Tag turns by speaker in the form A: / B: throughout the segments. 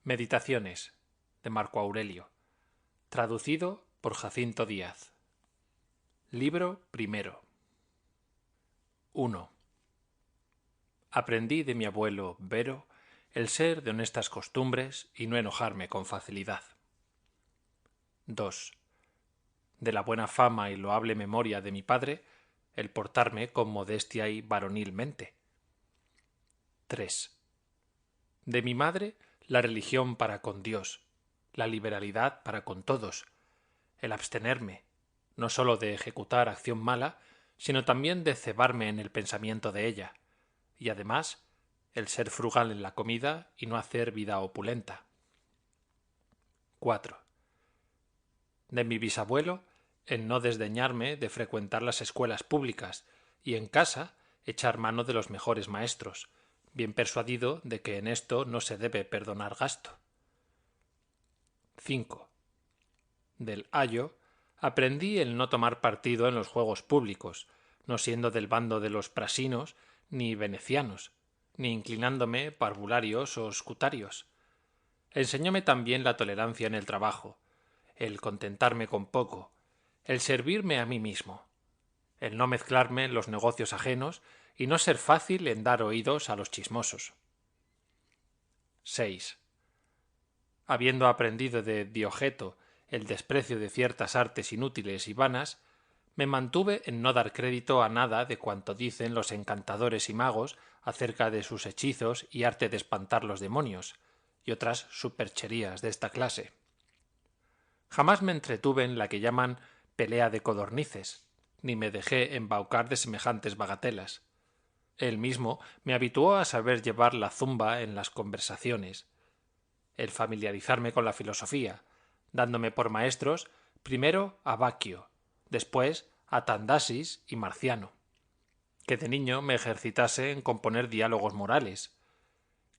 A: Meditaciones de Marco Aurelio. Traducido por Jacinto Díaz. Libro primero. 1. Aprendí de mi abuelo Vero el ser de honestas costumbres y no enojarme con facilidad. 2. De la buena fama y loable memoria de mi padre, el portarme con modestia y varonilmente. 3. De mi madre, la religión para con Dios, la liberalidad para con todos, el abstenerme, no sólo de ejecutar acción mala, sino también de cebarme en el pensamiento de ella, y además el ser frugal en la comida y no hacer vida opulenta. 4. De mi bisabuelo, el no desdeñarme de frecuentar las escuelas públicas y en casa echar mano de los mejores maestros, bien persuadido de que en esto no se debe perdonar gasto. 5. Del ayo aprendí el no tomar partido en los juegos públicos, no siendo del bando de los prasinos ni venecianos, ni inclinándome parvularios o scutarios. Enseñóme también la tolerancia en el trabajo, el contentarme con poco, el servirme a mí mismo, el no mezclarme en los negocios ajenos y no ser fácil en dar oídos a los chismosos. 6. Habiendo aprendido de Diogeto el desprecio de ciertas artes inútiles y vanas, me mantuve en no dar crédito a nada de cuanto dicen los encantadores y magos acerca de sus hechizos y arte de espantar los demonios, y otras supercherías de esta clase. Jamás me entretuve en la que llaman pelea de codornices, ni me dejé embaucar de semejantes bagatelas. Él mismo me habituó a saber llevar la zumba en las conversaciones, el familiarizarme con la filosofía, dándome por maestros primero a Baquio, después a Tandasis y Marciano, que de niño me ejercitase en componer diálogos morales,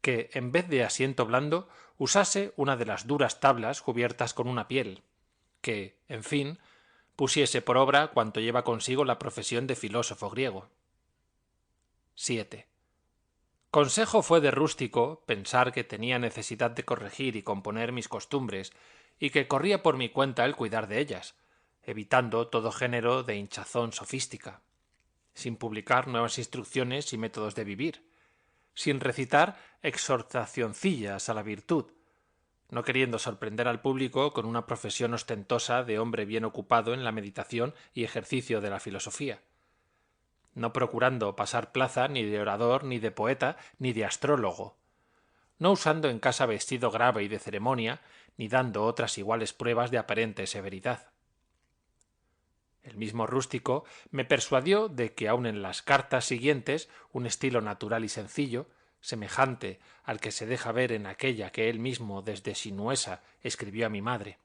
A: que en vez de asiento blando usase una de las duras tablas cubiertas con una piel, que, en fin, pusiese por obra cuanto lleva consigo la profesión de filósofo griego. 7. Consejo fue de rústico pensar que tenía necesidad de corregir y componer mis costumbres, y que corría por mi cuenta el cuidar de ellas, evitando todo género de hinchazón sofística, sin publicar nuevas instrucciones y métodos de vivir, sin recitar exhortacioncillas a la virtud, no queriendo sorprender al público con una profesión ostentosa de hombre bien ocupado en la meditación y ejercicio de la filosofía, no procurando pasar plaza ni de orador, ni de poeta, ni de astrólogo, no usando en casa vestido grave y de ceremonia, ni dando otras iguales pruebas de aparente severidad. El mismo rústico me persuadió de que aun en las cartas siguientes un estilo natural y sencillo, semejante al que se deja ver en aquella que él mismo desde Sinuesa escribió a mi madre,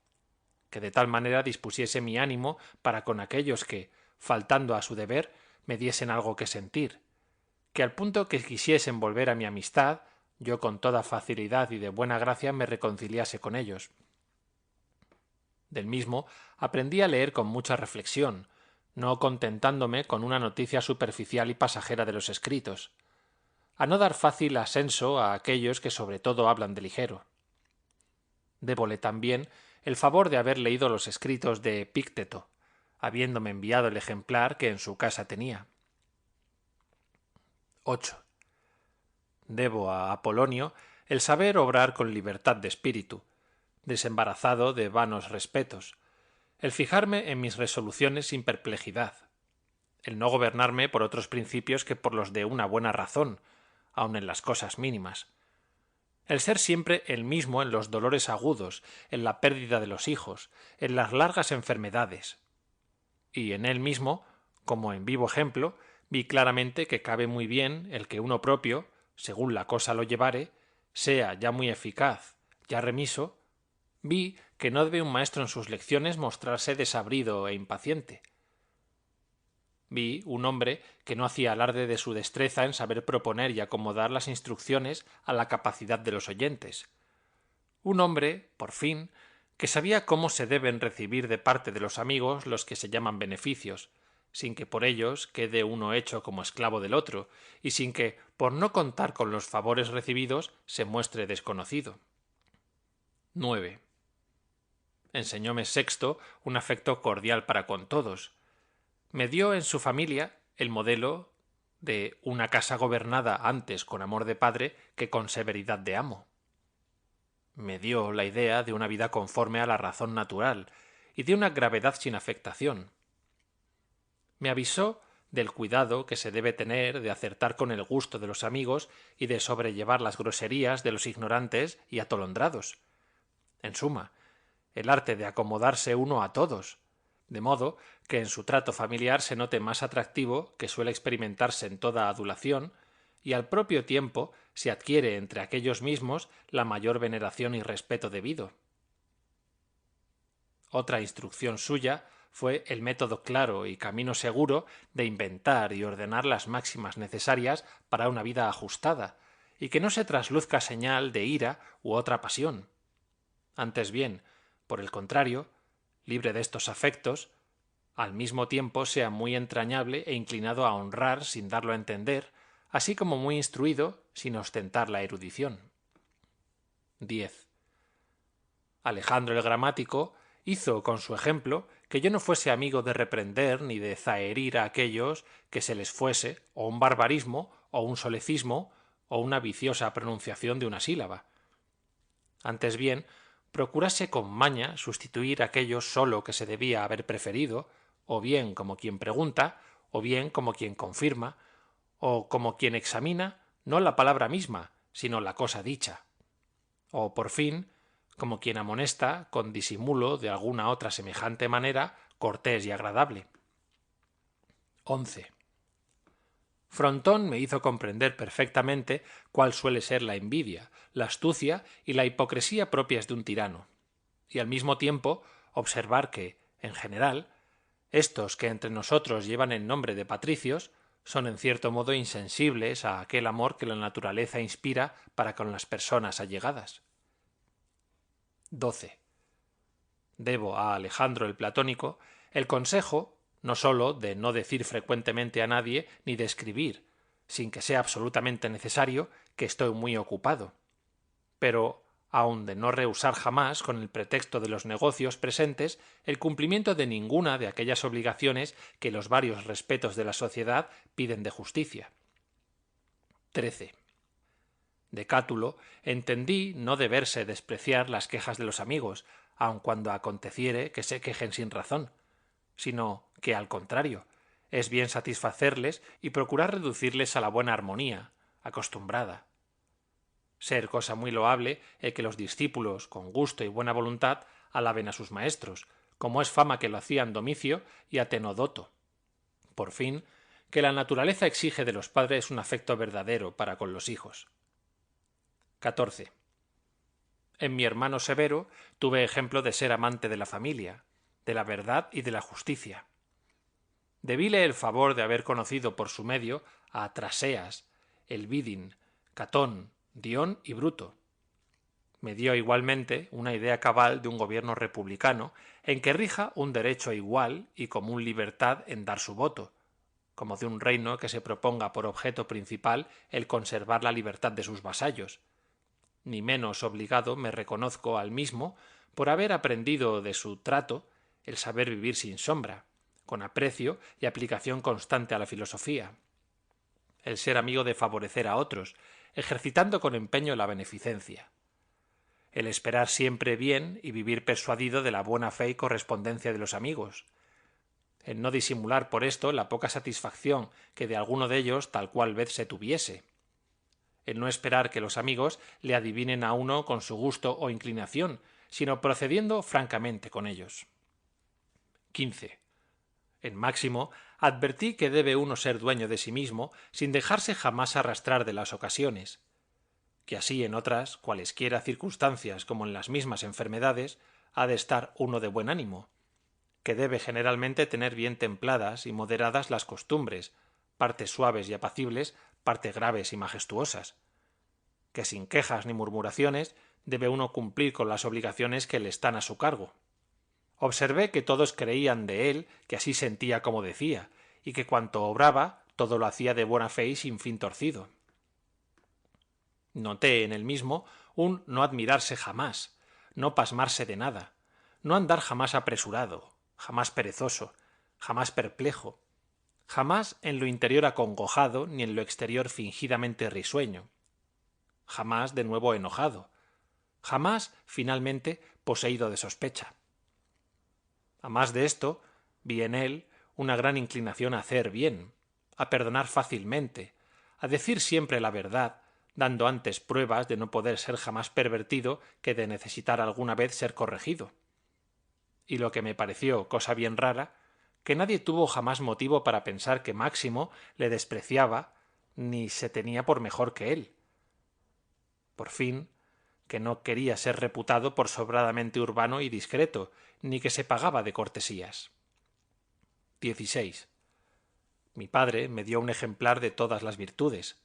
A: que de tal manera dispusiese mi ánimo para con aquellos que, faltando a su deber, me diesen algo que sentir, que al punto que quisiesen volver a mi amistad, yo con toda facilidad y de buena gracia me reconciliase con ellos. Del mismo aprendí a leer con mucha reflexión, no contentándome con una noticia superficial y pasajera de los escritos, a no dar fácil asenso a aquellos que sobre todo hablan de ligero. Débole también el favor de haber leído los escritos de Epícteto, habiéndome enviado el ejemplar que en su casa tenía. 8. Debo a Apolonio el saber obrar con libertad de espíritu, desembarazado de vanos respetos, el fijarme en mis resoluciones sin perplejidad, el no gobernarme por otros principios que por los de una buena razón, aun en las cosas mínimas, el ser siempre el mismo en los dolores agudos, en la pérdida de los hijos, en las largas enfermedades, y en él mismo, como en vivo ejemplo, vi claramente que cabe muy bien el que uno propio, según la cosa lo llevare, sea ya muy eficaz, ya remiso. Vi que no debe un maestro en sus lecciones mostrarse desabrido e impaciente. Vi un hombre que no hacía alarde de su destreza en saber proponer y acomodar las instrucciones a la capacidad de los oyentes. Un hombre, por fin, que sabía cómo se deben recibir de parte de los amigos los que se llaman beneficios, sin que por ellos quede uno hecho como esclavo del otro, y sin que, por no contar con los favores recibidos, se muestre desconocido. 9. Enseñóme Sexto un afecto cordial para con todos. Me dio en su familia el modelo de una casa gobernada antes con amor de padre que con severidad de amo. Me dio la idea de una vida conforme a la razón natural y de una gravedad sin afectación. Me avisó del cuidado que se debe tener de acertar con el gusto de los amigos y de sobrellevar las groserías de los ignorantes y atolondrados. En suma, el arte de acomodarse uno a todos, de modo que en su trato familiar se note más atractivo que suele experimentarse en toda adulación, y al propio tiempo se adquiere entre aquellos mismos la mayor veneración y respeto debido. Otra instrucción suya fue el método claro y camino seguro de inventar y ordenar las máximas necesarias para una vida ajustada, y que no se trasluzca señal de ira u otra pasión. Antes bien, por el contrario, libre de estos afectos, al mismo tiempo sea muy entrañable e inclinado a honrar sin darlo a entender, así como muy instruido sin ostentar la erudición. 10. Alejandro el gramático hizo con su ejemplo que yo no fuese amigo de reprender ni de zaherir a aquellos que se les fuese o un barbarismo o un solecismo o una viciosa pronunciación de una sílaba. Antes bien, procurase con maña sustituir aquello solo que se debía haber preferido, o bien como quien pregunta, o bien como quien confirma, o como quien examina no la palabra misma, sino la cosa dicha, o por fin como quien amonesta con disimulo de alguna otra semejante manera cortés y agradable. 11. Frontón me hizo comprender perfectamente cuál suele ser la envidia, la astucia y la hipocresía propias de un tirano, y al mismo tiempo observar que, en general, estos que entre nosotros llevan el nombre de patricios son en cierto modo insensibles a aquel amor que la naturaleza inspira para con las personas allegadas. 12. Debo a Alejandro el Platónico el consejo no sólo de no decir frecuentemente a nadie ni de escribir, sin que sea absolutamente necesario, que estoy muy ocupado, pero aun de no rehusar jamás, con el pretexto de los negocios presentes, el cumplimiento de ninguna de aquellas obligaciones que los varios respetos de la sociedad piden de justicia. 13. De Cátulo entendí no deberse despreciar las quejas de los amigos, aun cuando aconteciere que se quejen sin razón, sino que, al contrario, es bien satisfacerles y procurar reducirles a la buena armonía, acostumbrada. Ser cosa muy loable el que los discípulos, con gusto y buena voluntad, alaben a sus maestros, como es fama que lo hacían Domicio y Atenodoto. Por fin, que la naturaleza exige de los padres un afecto verdadero para con los hijos. 14. En mi hermano Severo tuve ejemplo de ser amante de la familia, de la verdad y de la justicia. Debíle el favor de haber conocido por su medio a Traseas, Elvidin, Catón, Dión y Bruto. Me dio igualmente una idea cabal de un gobierno republicano en que rija un derecho igual y común libertad en dar su voto, como de un reino que se proponga por objeto principal el conservar la libertad de sus vasallos. Ni menos obligado me reconozco al mismo por haber aprendido de su trato el saber vivir sin sombra, con aprecio y aplicación constante a la filosofía, el ser amigo de favorecer a otros, ejercitando con empeño la beneficencia, el esperar siempre bien y vivir persuadido de la buena fe y correspondencia de los amigos, el no disimular por esto la poca satisfacción que de alguno de ellos tal cual vez se tuviese, el no esperar que los amigos le adivinen a uno con su gusto o inclinación, sino procediendo francamente con ellos. 15. En máximo, advertí que debe uno ser dueño de sí mismo sin dejarse jamás arrastrar de las ocasiones, que así en otras cualesquiera circunstancias como en las mismas enfermedades ha de estar uno de buen ánimo, que debe generalmente tener bien templadas y moderadas las costumbres, partes suaves y apacibles, partes graves y majestuosas, que sin quejas ni murmuraciones debe uno cumplir con las obligaciones que le están a su cargo. Observé que todos creían de él que así sentía como decía, y que cuanto obraba todo lo hacía de buena fe y sin fin torcido. Noté en él mismo un no admirarse jamás, no pasmarse de nada, no andar jamás apresurado, jamás perezoso, jamás perplejo, jamás en lo interior acongojado ni en lo exterior fingidamente risueño, jamás de nuevo enojado, jamás finalmente poseído de sospecha. A más de esto, vi en él una gran inclinación a hacer bien, a perdonar fácilmente, a decir siempre la verdad, dando antes pruebas de no poder ser jamás pervertido que de necesitar alguna vez ser corregido. Y lo que me pareció cosa bien rara, que nadie tuvo jamás motivo para pensar que Máximo le despreciaba ni se tenía por mejor que él. Por fin, que no quería ser reputado por sobradamente urbano y discreto, ni que se pagaba de cortesías. 16. Mi padre me dio un ejemplar de todas las virtudes,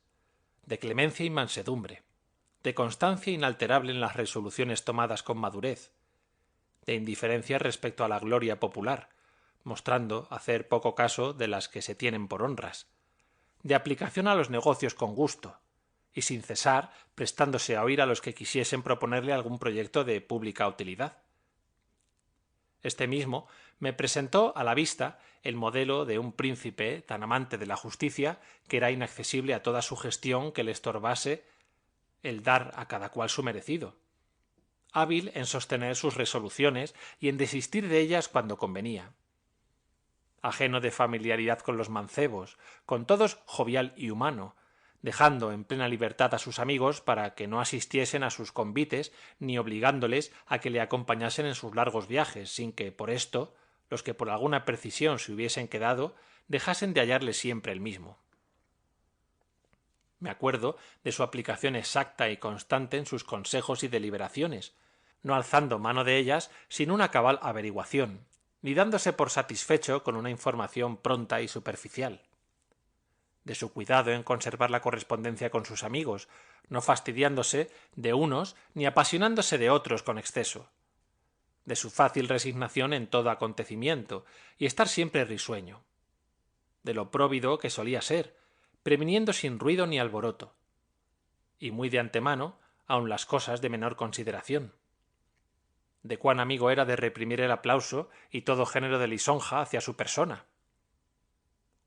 A: de clemencia y mansedumbre, de constancia inalterable en las resoluciones tomadas con madurez, de indiferencia respecto a la gloria popular, mostrando hacer poco caso de las que se tienen por honras, de aplicación a los negocios con gusto, y sin cesar prestándose a oír a los que quisiesen proponerle algún proyecto de pública utilidad. Este mismo me presentó a la vista el modelo de un príncipe tan amante de la justicia que era inaccesible a toda sugestión que le estorbase el dar a cada cual su merecido, hábil en sostener sus resoluciones y en desistir de ellas cuando convenía, ajeno de familiaridad con los mancebos, con todos jovial y humano, dejando en plena libertad a sus amigos para que no asistiesen a sus convites ni obligándoles a que le acompañasen en sus largos viajes, sin que por esto los que por alguna precisión se hubiesen quedado dejasen de hallarle siempre el mismo. Me acuerdo de su aplicación exacta y constante en sus consejos y deliberaciones, no alzando mano de ellas sin una cabal averiguación, ni dándose por satisfecho con una información pronta y superficial. De su cuidado en conservar la correspondencia con sus amigos, no fastidiándose de unos ni apasionándose de otros con exceso. De su fácil resignación en todo acontecimiento y estar siempre risueño. De lo próvido que solía ser, previniendo sin ruido ni alboroto. Y muy de antemano, aun las cosas de menor consideración. De cuán amigo era de reprimir el aplauso y todo género de lisonja hacia su persona.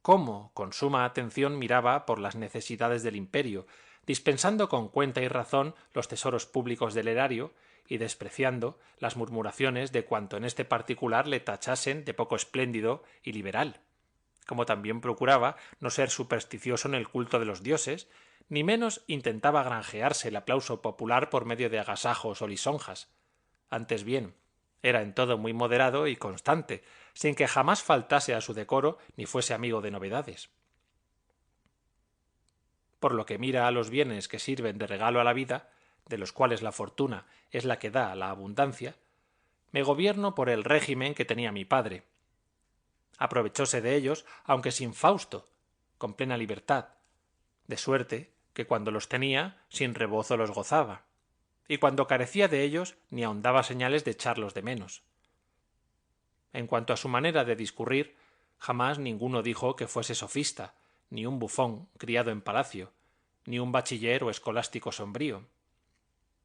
A: Cómo, con suma atención, miraba por las necesidades del imperio, dispensando con cuenta y razón los tesoros públicos del erario y despreciando las murmuraciones de cuanto en este particular le tachasen de poco espléndido y liberal, como también procuraba no ser supersticioso en el culto de los dioses, ni menos intentaba granjearse el aplauso popular por medio de agasajos o lisonjas. Antes bien, era en todo muy moderado y constante, sin que jamás faltase a su decoro ni fuese amigo de novedades. Por lo que mira a los bienes que sirven de regalo a la vida, de los cuales la fortuna es la que da la abundancia, me gobierno por el régimen que tenía mi padre. Aprovechóse de ellos, aunque sin Fausto, con plena libertad, de suerte que cuando los tenía, sin rebozo los gozaba, y cuando carecía de ellos ni aun daba señales de echarlos de menos. En cuanto a su manera de discurrir, jamás ninguno dijo que fuese sofista, ni un bufón criado en palacio, ni un bachiller o escolástico sombrío.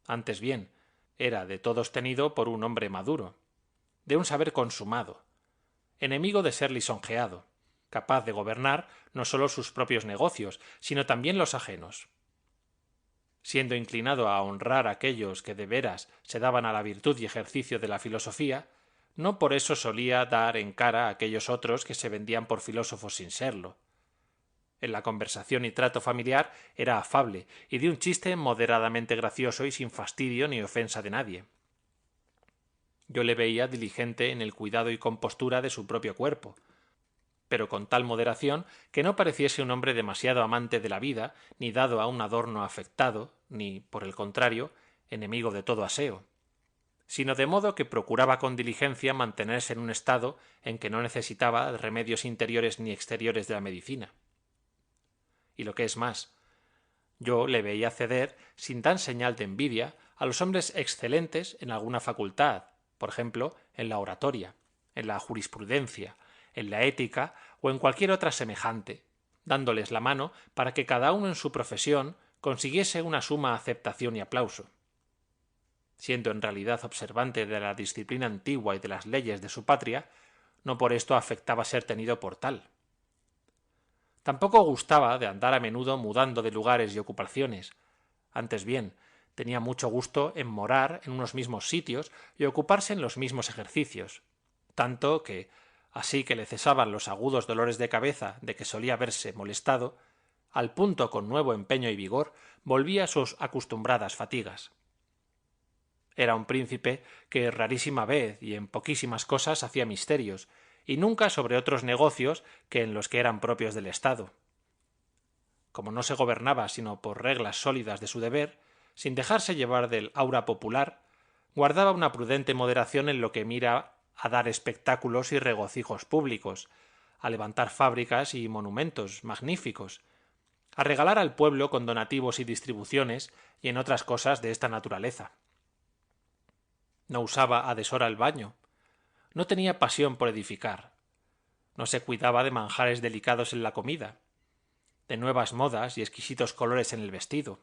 A: Antes bien, era de todos tenido por un hombre maduro, de un saber consumado, enemigo de ser lisonjeado, capaz de gobernar no sólo sus propios negocios, sino también los ajenos. Siendo inclinado a honrar a aquellos que de veras se daban a la virtud y ejercicio de la filosofía, no por eso solía dar en cara a aquellos otros que se vendían por filósofos sin serlo. En la conversación y trato familiar era afable y de un chiste moderadamente gracioso y sin fastidio ni ofensa de nadie. Yo le veía diligente en el cuidado y compostura de su propio cuerpo, pero con tal moderación que no pareciese un hombre demasiado amante de la vida, ni dado a un adorno afectado, ni, por el contrario, enemigo de todo aseo, sino de modo que procuraba con diligencia mantenerse en un estado en que no necesitaba remedios interiores ni exteriores de la medicina. Y lo que es más, yo le veía ceder, sin tan señal de envidia, a los hombres excelentes en alguna facultad, por ejemplo, en la oratoria, en la jurisprudencia, en la ética o en cualquier otra semejante, dándoles la mano para que cada uno en su profesión consiguiese una suma aceptación y aplauso. siendo en realidad observante de la disciplina antigua y de las leyes de su patria, no por esto afectaba ser tenido por tal. Tampoco gustaba de andar a menudo mudando de lugares y ocupaciones. Antes bien, tenía mucho gusto en morar en unos mismos sitios y ocuparse en los mismos ejercicios, tanto que, así que le cesaban los agudos dolores de cabeza de que solía verse molestado, al punto con nuevo empeño y vigor volvía a sus acostumbradas fatigas. Era un príncipe que rarísima vez y en poquísimas cosas hacía misterios, y nunca sobre otros negocios que en los que eran propios del Estado. Como no se gobernaba sino por reglas sólidas de su deber, sin dejarse llevar del aura popular, guardaba una prudente moderación en lo que mira a dar espectáculos y regocijos públicos, a levantar fábricas y monumentos magníficos, a regalar al pueblo con donativos y distribuciones y en otras cosas de esta naturaleza. No usaba a deshora el baño, no tenía pasión por edificar, no se cuidaba de manjares delicados en la comida, de nuevas modas y exquisitos colores en el vestido.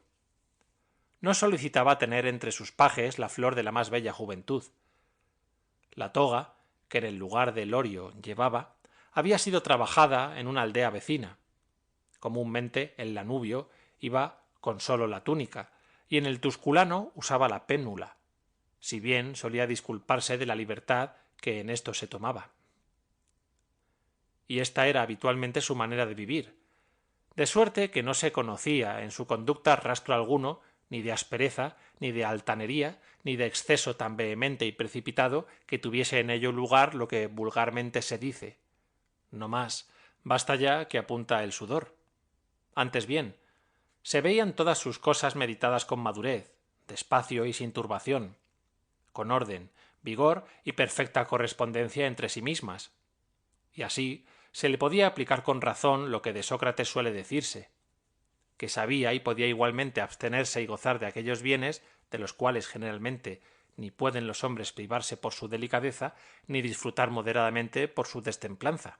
A: No solicitaba tener entre sus pajes la flor de la más bella juventud. La toga, que en el lugar del orio llevaba, había sido trabajada en una aldea vecina. Comúnmente el lanubio iba con sólo la túnica, y en el tusculano usaba la pénula, si bien solía disculparse de la libertad que en esto se tomaba. Y esta era habitualmente su manera de vivir, de suerte que no se conocía en su conducta rastro alguno ni de aspereza, ni de altanería, ni de exceso tan vehemente y precipitado que tuviese en ello lugar lo que vulgarmente se dice. No más, basta ya que apunta el sudor. Antes bien, se veían todas sus cosas meditadas con madurez, despacio y sin turbación, con orden, vigor y perfecta correspondencia entre sí mismas. Y así se le podía aplicar con razón lo que de Sócrates suele decirse, que sabía y podía igualmente abstenerse y gozar de aquellos bienes de los cuales generalmente ni pueden los hombres privarse por su delicadeza, ni disfrutar moderadamente por su destemplanza.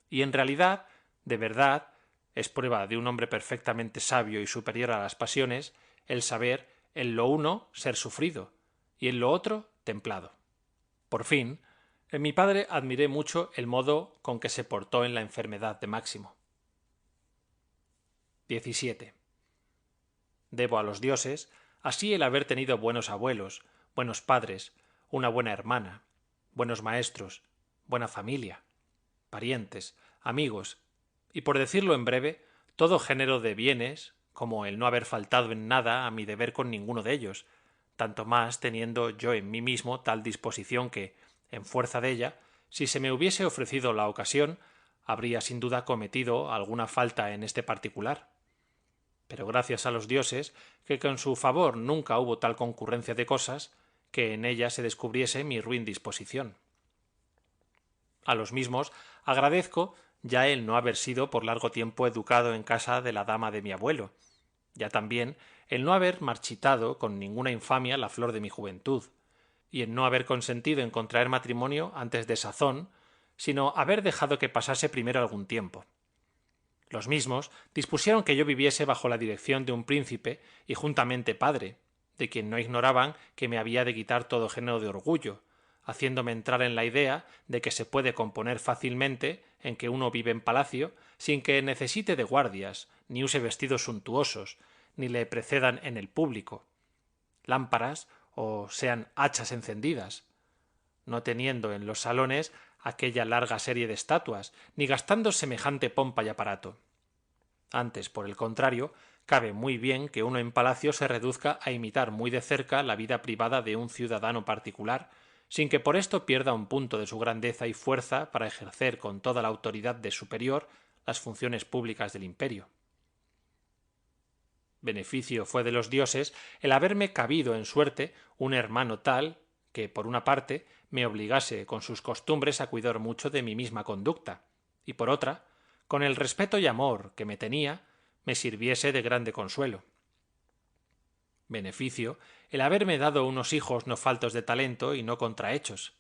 A: Y en realidad, de verdad, es prueba de un hombre perfectamente sabio y superior a las pasiones, el saber en lo uno ser sufrido y en lo otro templado. Por fin, en mi padre admiré mucho el modo con que se portó en la enfermedad de Máximo. 17. Debo a los dioses así el haber tenido buenos abuelos, buenos padres, una buena hermana, buenos maestros, buena familia, parientes, amigos, y por decirlo en breve, todo género de bienes, como el no haber faltado en nada a mi deber con ninguno de ellos, tanto más teniendo yo en mí mismo tal disposición que, en fuerza de ella, si se me hubiese ofrecido la ocasión, habría sin duda cometido alguna falta en este particular. Pero gracias a los dioses, que con su favor nunca hubo tal concurrencia de cosas, que en ella se descubriese mi ruin disposición. A los mismos agradezco ya el no haber sido por largo tiempo educado en casa de la dama de mi abuelo, ya también el no haber marchitado con ninguna infamia la flor de mi juventud, y el no haber consentido en contraer matrimonio antes de sazón, sino haber dejado que pasase primero algún tiempo. Los mismos dispusieron que yo viviese bajo la dirección de un príncipe y juntamente padre, de quien no ignoraban que me había de quitar todo género de orgullo, haciéndome entrar en la idea de que se puede componer fácilmente en que uno vive en palacio sin que necesite de guardias, ni use vestidos suntuosos, ni le precedan en el público, lámparas o sean hachas encendidas, no teniendo en los salones aquella larga serie de estatuas, ni gastando semejante pompa y aparato. Antes, por el contrario, cabe muy bien que uno en palacio se reduzca a imitar muy de cerca la vida privada de un ciudadano particular, sin que por esto pierda un punto de su grandeza y fuerza para ejercer con toda la autoridad de superior las funciones públicas del imperio. Beneficio fue de los dioses el haberme cabido en suerte un hermano tal que, por una parte, me obligase con sus costumbres a cuidar mucho de mi misma conducta, y por otra, con el respeto y amor que me tenía, me sirviese de grande consuelo. Beneficio el haberme dado unos hijos no faltos de talento y no contrahechos.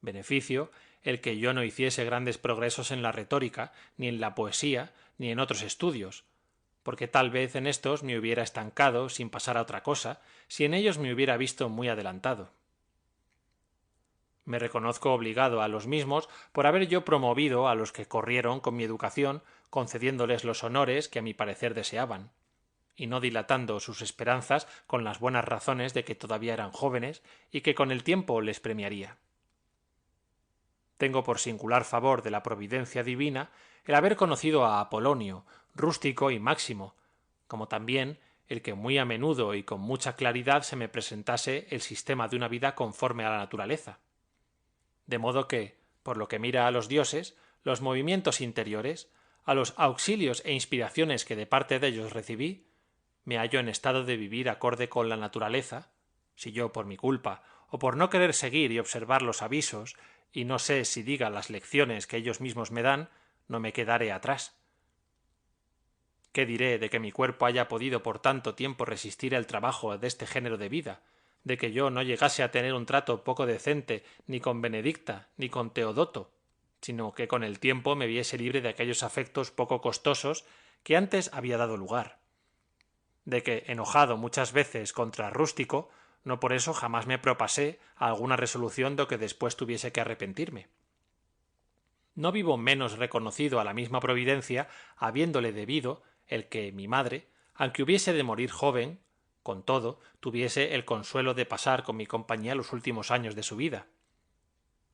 A: Beneficio el que yo no hiciese grandes progresos en la retórica, ni en la poesía, ni en otros estudios, porque tal vez en estos me hubiera estancado sin pasar a otra cosa, si en ellos me hubiera visto muy adelantado. Me reconozco obligado a los mismos por haber yo promovido a los que corrieron con mi educación, concediéndoles los honores que a mi parecer deseaban, y no dilatando sus esperanzas con las buenas razones de que todavía eran jóvenes y que con el tiempo les premiaría. Tengo por singular favor de la providencia divina el haber conocido a Apolonio, Rústico y Máximo, como también el que muy a menudo y con mucha claridad se me presentase el sistema de una vida conforme a la naturaleza. De modo que, por lo que mira a los dioses, los movimientos interiores, a los auxilios e inspiraciones que de parte de ellos recibí, me hallo en estado de vivir acorde con la naturaleza, si yo por mi culpa, o por no querer seguir y observar los avisos, y no sé si diga las lecciones que ellos mismos me dan, no me quedaré atrás. ¿Qué diré de que mi cuerpo haya podido por tanto tiempo resistir el trabajo de este género de vida? De que yo no llegase a tener un trato poco decente ni con Benedicta ni con Teodoto, sino que con el tiempo me viese libre de aquellos afectos poco costosos que antes había dado lugar. De que, enojado muchas veces contra Rústico, no por eso jamás me propasé a alguna resolución de que después tuviese que arrepentirme. No vivo menos reconocido a la misma providencia, habiéndole debido el que mi madre, aunque hubiese de morir joven, con todo, tuviese el consuelo de pasar con mi compañía los últimos años de su vida.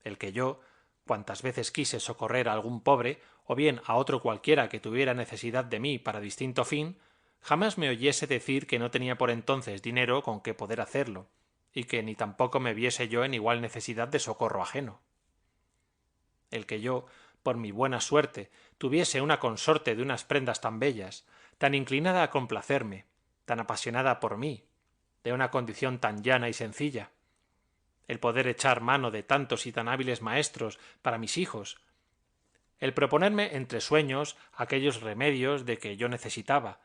A: El que yo, cuantas veces quise socorrer a algún pobre, o bien a otro cualquiera que tuviera necesidad de mí para distinto fin, jamás me oyese decir que no tenía por entonces dinero con que poder hacerlo, y que ni tampoco me viese yo en igual necesidad de socorro ajeno. El que yo, por mi buena suerte, tuviese una consorte de unas prendas tan bellas, tan inclinada a complacerme, tan apasionada por mí, de una condición tan llana y sencilla, el poder echar mano de tantos y tan hábiles maestros para mis hijos, el proponerme entre sueños aquellos remedios de que yo necesitaba,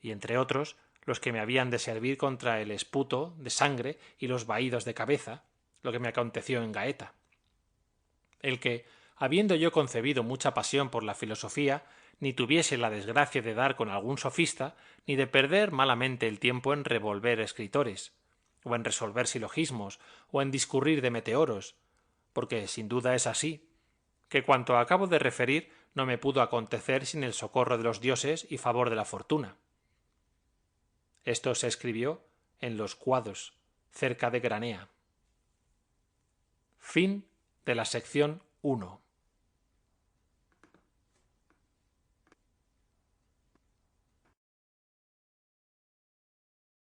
A: y entre otros los que me habían de servir contra el esputo de sangre y los vaídos de cabeza, lo que me aconteció en Gaeta. El que, habiendo yo concebido mucha pasión por la filosofía, ni tuviese la desgracia de dar con algún sofista, ni de perder malamente el tiempo en revolver escritores, o en resolver silogismos, o en discurrir de meteoros, porque sin duda es así, que cuanto acabo de referir no me pudo acontecer sin el socorro de los dioses y favor de la fortuna. Esto se escribió en los Cuados, cerca de Granea. Fin de la sección 1.